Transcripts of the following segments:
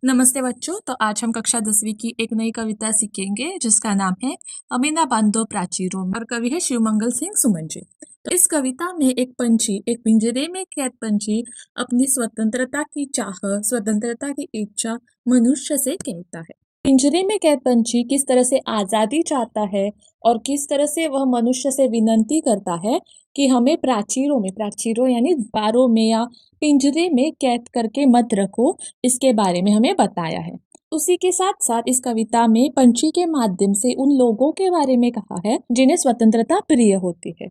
नमस्ते बच्चों। तो आज हम कक्षा 10वीं की एक नई कविता सीखेंगे जिसका नाम है अमीना बांधो प्राचीरों में और कवि है शिवमंगल सिंह सुमन जी। तो इस कविता में एक पंछी, एक पिंजरे में कैद पंछी अपनी स्वतंत्रता की चाह, स्वतंत्रता की इच्छा मनुष्य से कहता है। पिंजरे में कैद पंछी किस तरह से आजादी चाहता है और किस तरह से वह मनुष्य से विनती करता है कि हमें प्राचीरों यानी दीवारों में या पिंजरे में कैद करके मत रखो, इसके बारे में हमें बताया है। उसी के साथ साथ इस कविता में पंछी के माध्यम से उन लोगों के बारे में कहा है जिन्हें स्वतंत्रता प्रिय होती है,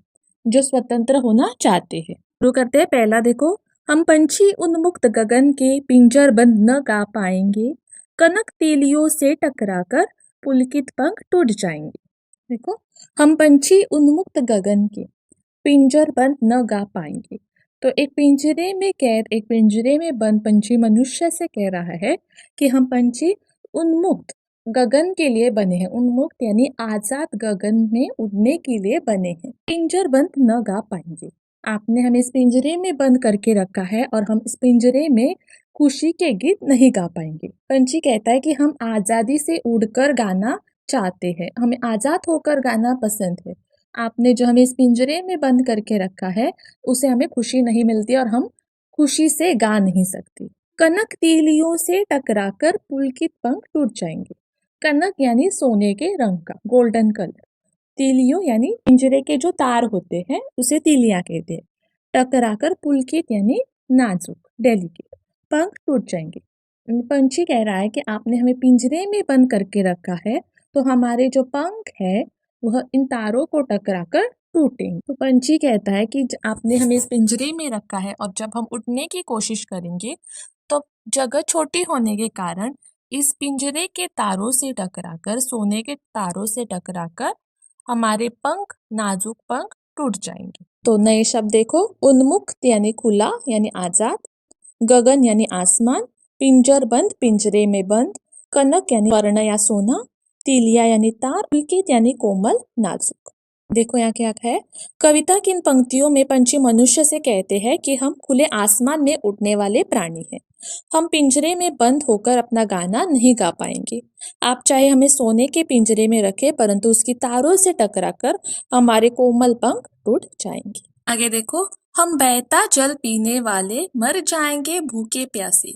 जो स्वतंत्र होना चाहते हैं। शुरू करते हैं। पहला देखो, हम पंछी उन्मुक्त गगन के पिंजर बंद न गा पाएंगे, कनक तीलियों से टकराकर पुलकित पंख टूट जाएंगे। देखो, हम पंछी उन्मुक्त गगन के पिंजर बंद न गा पाएंगे। तो एक पिंजरे में कैद, एक पिंजरे में बंद पंछी मनुष्य से कह रहा है कि हम पंछी उन्मुक्त गगन के लिए बने हैं। उन्मुक्त यानी आजाद गगन में उड़ने के लिए बने हैं। पिंजर बंद न गा पाएंगे। आपने हमें इस पिंजरे में बंद करके रखा है और हम इस पिंजरे में खुशी के गीत नहीं गा पाएंगे। पंछी कहता है कि हम आजादी से उड़कर गाना चाहते हैं, हमें आजाद होकर गाना पसंद है। आपने जो हमें इस पिंजरे में बंद करके रखा है उसे हमें खुशी नहीं मिलती और हम खुशी से गा नहीं सकती। कनक तीलियों से टकराकर पुलकित पंख टूट जाएंगे। कनक यानी सोने के रंग का, गोल्डन कलर। तीलियों यानी पिंजरे के जो तार होते हैं उसे तीलियां कहते हैं। टकराकर पुलकित यानी नाजुक, डेलिकेट। पंख टूट जाएंगे। पंछी कह रहा है कि आपने हमें पिंजरे में बंद करके रखा है तो हमारे जो पंख है वह इन तारों को टकराकर टूटेंगे। तो पंछी कहता है कि आपने हमें इस पिंजरे में रखा है और जब हम उड़ने की कोशिश करेंगे तो जगह छोटी होने के कारण इस पिंजरे के तारों से टकराकर, सोने के तारों से टकराकर हमारे पंख, नाजुक पंख टूट जाएंगे। तो नए शब्द देखो, उन्मुक्त यानी खुला यानी आजाद, गगन यानी आसमान, पिंजर बंद पिंजरे में बंद, कनक यानी स्वर्ण या सोना, तीलिया यानी तार, पुलकित यानी कोमल नाजुक। देखो यहाँ क्या है, कविता की इन पंक्तियों में पंछी मनुष्य से कहते हैं कि हम खुले आसमान में उड़ने वाले प्राणी हैं। हम पिंजरे में बंद होकर अपना गाना नहीं गा पाएंगे। आप चाहे हमें सोने के पिंजरे में रखें परंतु उसकी तारों से टकराकर हमारे कोमल पंख टूट जाएंगे। आगे देखो, हम बहता जल पीने वाले मर जाएंगे भूखे प्यासे,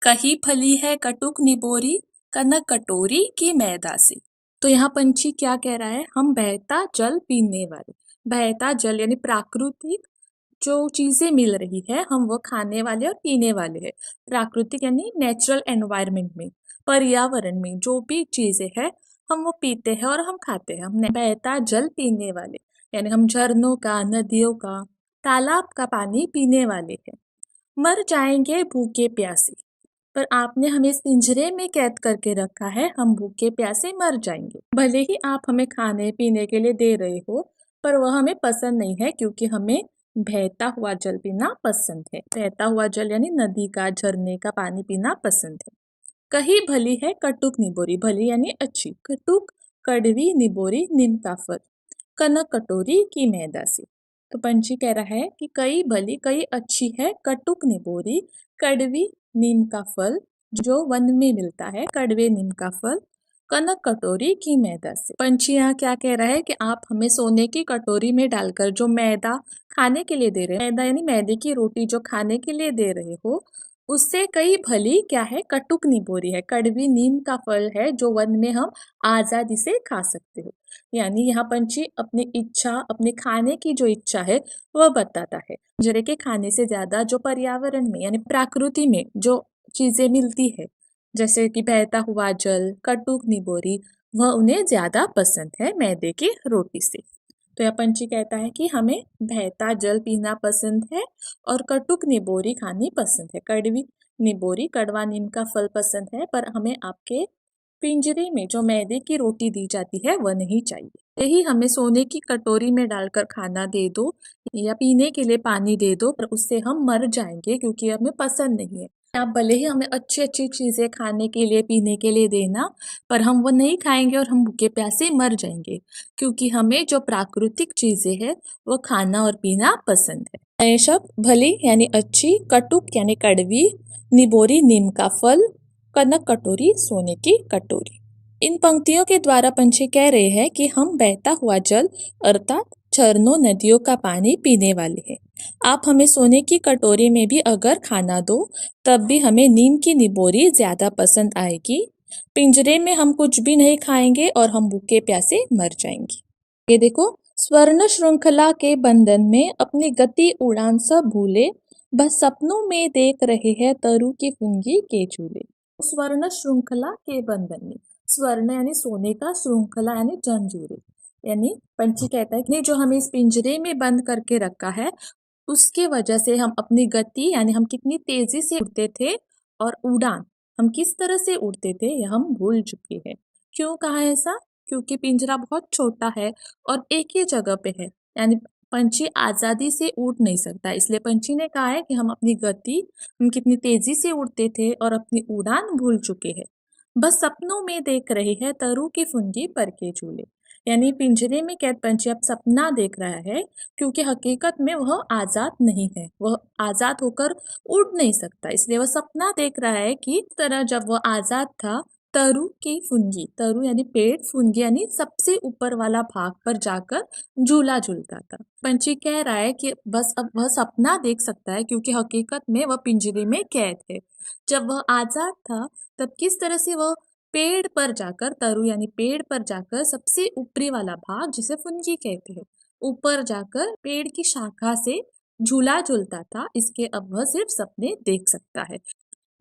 कहीं फली है कटुक निबोरी, कनक कटोरी की मैदा से। तो यहाँ पंछी क्या कह रहा है, हम बहता जल पीने वाले। बहता जल यानी प्राकृतिक जो चीजें मिल रही है हम वो खाने वाले और पीने वाले हैं। प्राकृतिक यानी नेचुरल एनवायरनमेंट में, पर्यावरण में जो भी चीजें हैं हम वो पीते हैं और हम खाते हैं। हम बहता जल पीने वाले यानी हम झरनों का, नदियों का, तालाब का पानी पीने वाले हैं। मर जाएंगे भूखे प्यासे, पर आपने हमें इस पिंजरे में कैद करके रखा है, हम भूखे प्यासे मर जाएंगे। भले ही आप हमें खाने पीने के लिए दे रहे हो पर वह हमें पसंद नहीं है क्योंकि हमें बहता हुआ जल पीना पसंद है। बहता हुआ जल यानी नदी का, झरने का पानी पीना पसंद है। कहीं भली है कटुक निबोरी, भली यानी अच्छी, कटुक कड़वी, निबोरी नीम का फल, कनक कटोरी की मैदा से। तो पंछी कह रहा है कि कई भली, कई अच्छी है, कटुक निबोरी कड़वी नीम का फल जो वन में मिलता है, कड़वे नीम का फल, कनक कटोरी की मैदा से। पंछी यहाँ क्या कह रहा है कि आप हमें सोने की कटोरी में डालकर जो मैदा खाने के लिए दे रहे हो, मैदा यानी मैदे की रोटी जो खाने के लिए दे रहे हो, उससे कई भली क्या है, कटुक निबोरी है, कड़वी नीम का फल है जो वन में हम आजादी से खा सकते हो। यानी यहाँ पंछी अपनी इच्छा, अपने खाने की जो इच्छा है वह बताता है। पिंजरे के खाने से ज्यादा जो पर्यावरण में यानी प्रकृति में जो चीजें मिलती है जैसे कि बहता हुआ जल, कटुक निबोरी, वह उन्हें ज्यादा पसंद है मैदे की रोटी से। तो यह पंछी कहता है कि हमें बहता जल पीना पसंद है और कटुक निबोरी खानी पसंद है। कड़वी निबोरी, कड़वा नीम का फल पसंद है पर हमें आपके पिंजरे में जो मैदे की रोटी दी जाती है वह नहीं चाहिए। यही हमें सोने की कटोरी में डालकर खाना दे दो या पीने के लिए पानी दे दो, पर उससे हम मर जाएंगे क्योंकि हमें पसंद नहीं है। आप भले ही हमें अच्छी अच्छी चीजें खाने के लिए, पीने के लिए देना, पर हम वो नहीं खाएंगे और हम भूखे प्यासे मर जाएंगे क्योंकि हमें जो प्राकृतिक चीजें है वो खाना और पीना पसंद है। नए शब्द, भली यानी अच्छी, कटुक यानी कड़वी, निबोरी नीम का फल, कनक कटोरी सोने की कटोरी। इन पंक्तियों के द्वारा पंछी कह रहे हैं कि हम बहता हुआ जल अर्थात झरनों नदियों का पानी पीने वाले हैं। आप हमें सोने की कटोरी में भी अगर खाना दो तब भी हमें नीम की निबोरी ज्यादा पसंद आएगी। पिंजरे में हम कुछ भी नहीं खाएंगे और हम भूखे प्यासे मर जाएंगे। ये देखो, स्वर्ण श्रृंखला के बंधन में अपनी गति उड़ान सब भूले, बस सपनों में देख रहे हैं तरु की फुनगी के झूले। स्वर्ण श्रृंखला के बंधन में, स्वर्ण यानी सोने का, श्रृंखला यानी जंजीरें, यानी पंछी कहता है कि जो हमें इस पिंजरे में बंद करके रखा है उसके वजह से हम अपनी गति यानी हम कितनी तेजी से उड़ते थे और उड़ान हम किस तरह से उड़ते थे यह हम भूल चुके हैं। क्यों कहा है ऐसा? क्योंकि पिंजरा बहुत छोटा है और एक ही जगह पे है, यानी पंछी आजादी से उड़ नहीं सकता। इसलिए पंछी ने कहा है कि हम अपनी गति, हम कितनी तेजी से उड़ते थे और अपनी उड़ान भूल चुके हैं। बस सपनों में देख रहे हैं तरु की फुनगी पर के झूले, यानी पिंजरे में कैद पंछी अब सपना देख रहा है क्योंकि हकीकत में वह आजाद नहीं है, वह आजाद होकर उड़ नहीं सकता। इसलिए वह सपना देख रहा है कि इस तरह जब वह आजाद था तरु की फुनगी, तरु यानी पेड़, फुनगी यानी सबसे ऊपर वाला भाग पर जाकर झूला झूलता था। पंछी कह रहा है कि बस अब वह सपना देख सकता है क्योंकि हकीकत में वह पिंजरे में कैद है। जब वह आजाद था तब किस तरह से वह पेड़ पर जाकर, तरु यानी पेड़ पर जाकर सबसे ऊपरी वाला भाग जिसे फुनगी कहते हैं, ऊपर जाकर पेड़ की शाखा से झूला झूलता था, इसके अब वह सिर्फ सपने देख सकता है।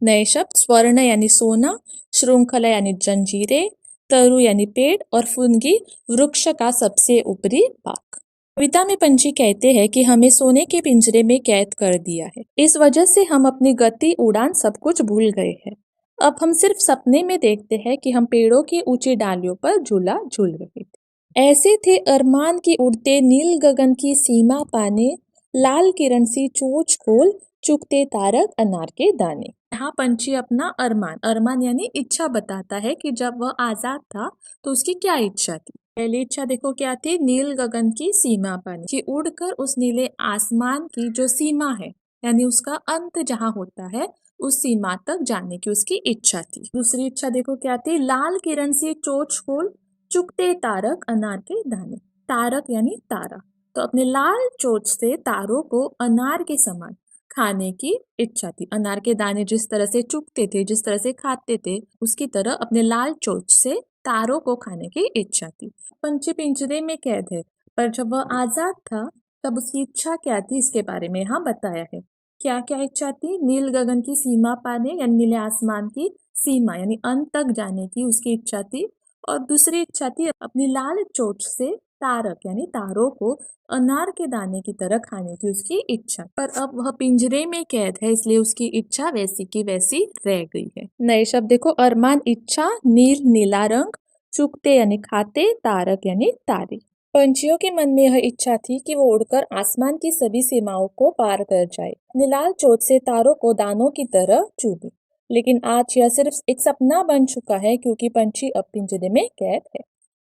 नए शब्द, स्वर्ण यानी सोना, श्रृंखला यानी जंजीरें, तरु यानी पेड़ और फुनगी वृक्ष का सबसे ऊपरी भाग। कविता में पंछी कहते हैं कि हमें सोने के पिंजरे में कैद कर दिया है, इस वजह से हम अपनी गति, उड़ान सब कुछ भूल गए हैं। अब हम सिर्फ सपने में देखते हैं कि हम पेड़ों की ऊंची डालियों पर झूला झूल रहे थे। ऐसे थे अरमान की उड़ते नील गगन की सीमा पाने, लाल किरण सी चोंच खोल चुगते तारक अनार के दाने। यहाँ पंछी अपना अरमान, अरमान यानी इच्छा बताता है कि जब वह आजाद था तो उसकी क्या इच्छा थी। पहली इच्छा देखो क्या थी, नील गगन की सीमा पाने, कि उड़कर उस नीले आसमान की जो सीमा है यानी उसका अंत जहाँ होता है उस सीमा तक जाने की उसकी इच्छा थी। दूसरी इच्छा देखो क्या थी, लाल किरण से चोंच खोल चुगते तारक अनार के दाने, तारक यानी तारा, तो अपने लाल चोंच से तारों को अनार के समान खाने की इच्छा थी। अनार के दाने जिस तरह से चुगते थे, जिस तरह से खाते थे, उसकी तरह अपने लाल चोंच से तारों को खाने की इच्छा थी। पंछी पिंजरे में कैद है, पर जब वह आजाद था तब उसकी इच्छा क्या थी इसके बारे में यहाँ बताया है। क्या क्या इच्छा थी? नील गगन की सीमा पाने यानी नीले आसमान की सीमा यानी अंत तक जाने की उसकी इच्छा थी, और दूसरी इच्छा थी अपनी लाल चोंच से तारक यानी तारों को अनार के दाने की तरह खाने की उसकी इच्छा। पर अब वह पिंजरे में कैद है इसलिए उसकी इच्छा वैसी की वैसी रह गई है। नए शब्द देखो, अरमान इच्छा, नील नीला रंग, चुगते यानी खाते, तारक यानी तारे। पंछियों के मन में यह इच्छा थी कि वो उड़कर आसमान की सभी सीमाओं को पार कर जाए, नीलाल चोंच से तारों को दानों की तरह चूमे। लेकिन आज यह सिर्फ एक सपना बन चुका है क्योंकि पंछी अब पिंजरे में कैद है।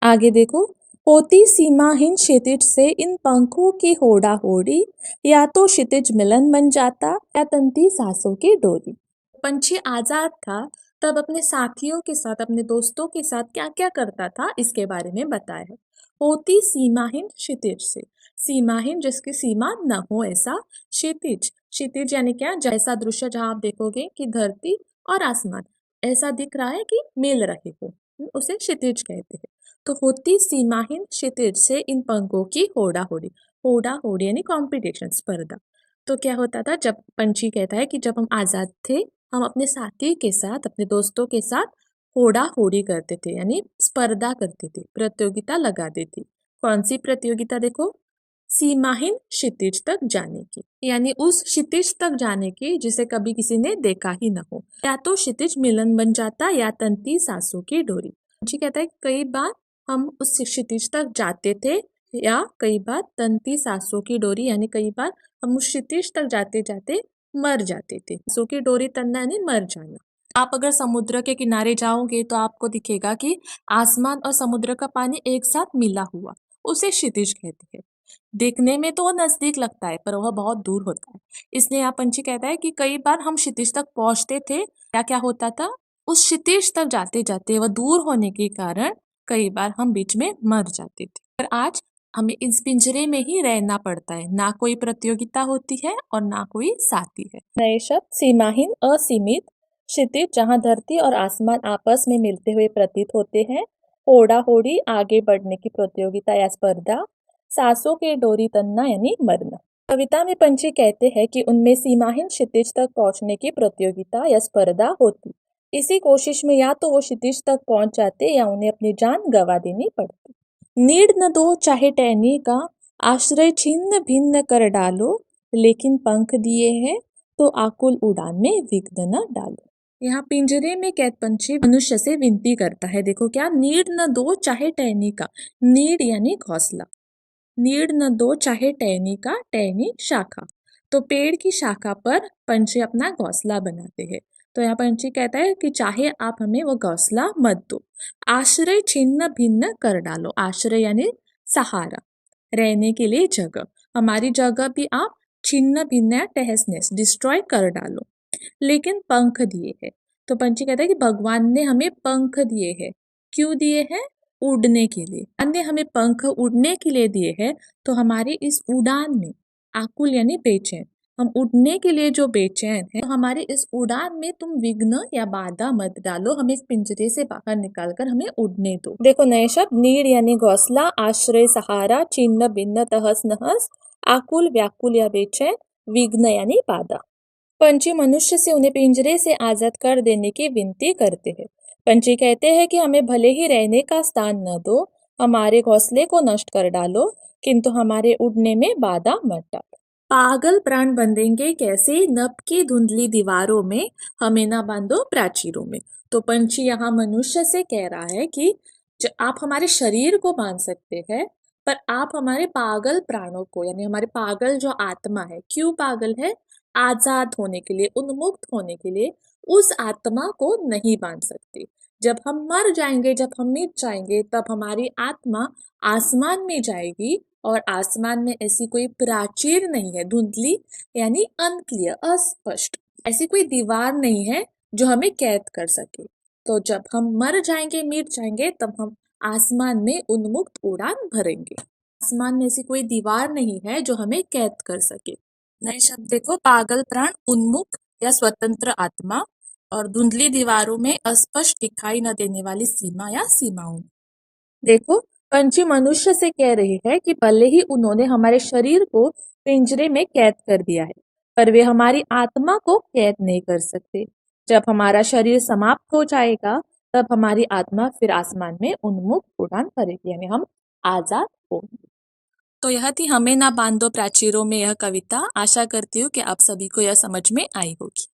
आगे देखो, होती सीमाहीन क्षितिज से इन पंखों की होड़ा होड़ी, या तो क्षितिज मिलन बन जाता या तंती सांसों की डोरी। पंछी आजाद था तब अपने साथियों के साथ, अपने दोस्तों के साथ क्या क्या करता था इसके बारे में बताया है। होती सीमाहीन क्षितिज से, सीमाहीन जिसकी सीमा न हो ऐसा, क्षितिज, क्षितिज यानी क्या, जैसा दृश्य जहाँ आप देखोगे कि धरती और आसमान ऐसा दिख रहा है कि मिल रहे हो, उसे क्षितिज कहते हैं। तो होती सीमाहीन क्षितिज से इन पंखों की होड़ा होड़ी, होड़ा होड़ी यानी कॉम्पिटिशन, स्पर्धा। तो क्या होता था, जब पंछी कहता है कि जब हम आजाद थे हम अपने साथी के साथ, अपने दोस्तों के साथ होड़ा होड़ी करते थे यानी स्पर्धा करते थे, प्रतियोगिता लगाते थे। कौन सी प्रतियोगिता देखो, सीमाहीन क्षितिज तक जाने की, यानी उस क्षितिज तक जाने की जिसे कभी किसी ने देखा ही न हो। या तो क्षितिज मिलन बन जाता या तंती सांसों की डोरी। जी कहता है कई बार हम उस क्षितिज तक जाते थे या कई बार तंती सांसों की डोरी, यानी कई बार हम उस क्षितिज तक जाते जाते मर जाते थे। सांसों की डोरी तनना यानी मर जाना। आप अगर समुद्र के किनारे जाओगे तो आपको दिखेगा कि आसमान और समुद्र का पानी एक साथ मिला हुआ, उसे क्षितिज कहते हैं। देखने में तो वो नजदीक लगता है पर वह बहुत दूर होता है। इसलिए यहाँ पंछी कहता है कि कई बार हम क्षितिज तक पहुंचते थे या क्या होता था, उस क्षितिज तक जाते जाते वह दूर होने के कारण कई बार हम बीच में मर जाते थे। पर आज हमें इस पिंजरे में ही रहना पड़ता है, ना कोई प्रतियोगिता होती है और ना कोई साथी है। नए शब्द सीमाहीन, असीमित, क्षितिज जहाँ धरती और आसमान आपस में मिलते हुए प्रतीत होते हैं, होड़ा होड़ी, आगे बढ़ने की प्रतियोगिता या स्पर्धा, सांसों के डोरी तनना यानी मरना। कविता में पंछी कहते हैं कि उनमें सीमाहीन क्षितिज तक पहुंचने की प्रतियोगिता या स्पर्धा होती। इसी कोशिश में या तो वो क्षितिज तक पहुंच जाते या उन्हें अपनी जान गंवा देनी पड़ती। नीड न दो चाहे टहनी का, आश्रय छिन्न भिन्न कर डालो, लेकिन पंख दिए हैं तो आकुल उड़ान में विघ्न न डालो। यहाँ पिंजरे में कैद पंछी मनुष्य से विनती करता है। देखो क्या, नीड न दो चाहे टहनी का, नीड यानी घोंसला, नीड न दो चाहे टहनी का, टहनी शाखा, तो पेड़ की शाखा पर पंछी अपना घोंसला बनाते हैं। तो यहाँ पंछी कहता है कि चाहे आप हमें वो घोंसला मत दो। आश्रय छिन्न भिन्न कर डालो, आश्रय यानी सहारा, रहने के लिए जगह, हमारी जगह भी आप छिन्न भिन्न या तहस-नहस, डिस्ट्रॉय कर डालो। लेकिन पंख दिए हैं, तो पंछी कहता है कि भगवान ने हमें पंख दिए हैं। क्यों दिए हैं? उड़ने के लिए। भगवान ने हमें पंख उड़ने के लिए दिए हैं, तो हमारी इस उड़ान में, आकुल यानी बेचैन, हम उड़ने के लिए जो बेचैन है, तो हमारी इस उड़ान में तुम विघ्न या बाधा मत डालो, हमें इस पिंजरे से बाहर निकाल कर हमें उड़ने दो। देखो नए शब्द, नीड यानी घोंसला, आश्रय सहारा, छिन्न भिन्न तहस नहस, आकुल व्याकुल या बेचैन, विघ्न यानी बाधा। पंछी मनुष्य से उन्हें पिंजरे से आजाद कर देने की विनती करते हैं। पंछी कहते हैं कि हमें भले ही रहने का स्थान न दो, हमारे घोंसले को नष्ट कर डालो, किंतु हमारे उड़ने में बाधा मत डालो। पागल प्राण बंधेंगे कैसे, नभ की धुंधली दीवारों में, हमें ना बांधो प्राचीरों में। तो पंछी यहाँ मनुष्य से कह रहा है कि आप हमारे शरीर को बांध सकते हैं, पर आप हमारे पागल प्राणों को, यानी हमारे पागल जो आत्मा है, क्यों पागल है? आजाद होने के लिए, उन्मुक्त होने के लिए, उस आत्मा को नहीं बांध सकते। जब हम मर जाएंगे, जब हम मिट जाएंगे, तब हमारी आत्मा आसमान में जाएगी, और आसमान में ऐसी कोई प्राचीर नहीं है, धुंधली यानी अनक्लियर, अस्पष्ट, ऐसी कोई दीवार नहीं है जो हमें कैद कर सके। तो जब हम मर जाएंगे, मिट जाएंगे, तब हम आसमान में उन्मुक्त उड़ान भरेंगे। आसमान में ऐसी कोई दीवार नहीं है जो हमें कैद कर सके। नए शब्द देखो, पागल प्राण, उन्मुख या स्वतंत्र आत्मा, और धुंधली दीवारों में अस्पष्ट दिखाई न देने वाली सीमा या सीमाओं। देखो, पंछी मनुष्य से कह रही है कि भले ही उन्होंने हमारे शरीर को पिंजरे में कैद कर दिया है, पर वे हमारी आत्मा को कैद नहीं कर सकते। जब हमारा शरीर समाप्त हो जाएगा, तब हमारी आत्मा फिर आसमान में उन्मुख उड़ान भरेगी, यानी हम आजाद होंगे। तो यह थी हमें ना बांधो प्राचीरों में यह कविता। आशा करती हूँ कि आप सभी को यह समझ में आई होगी।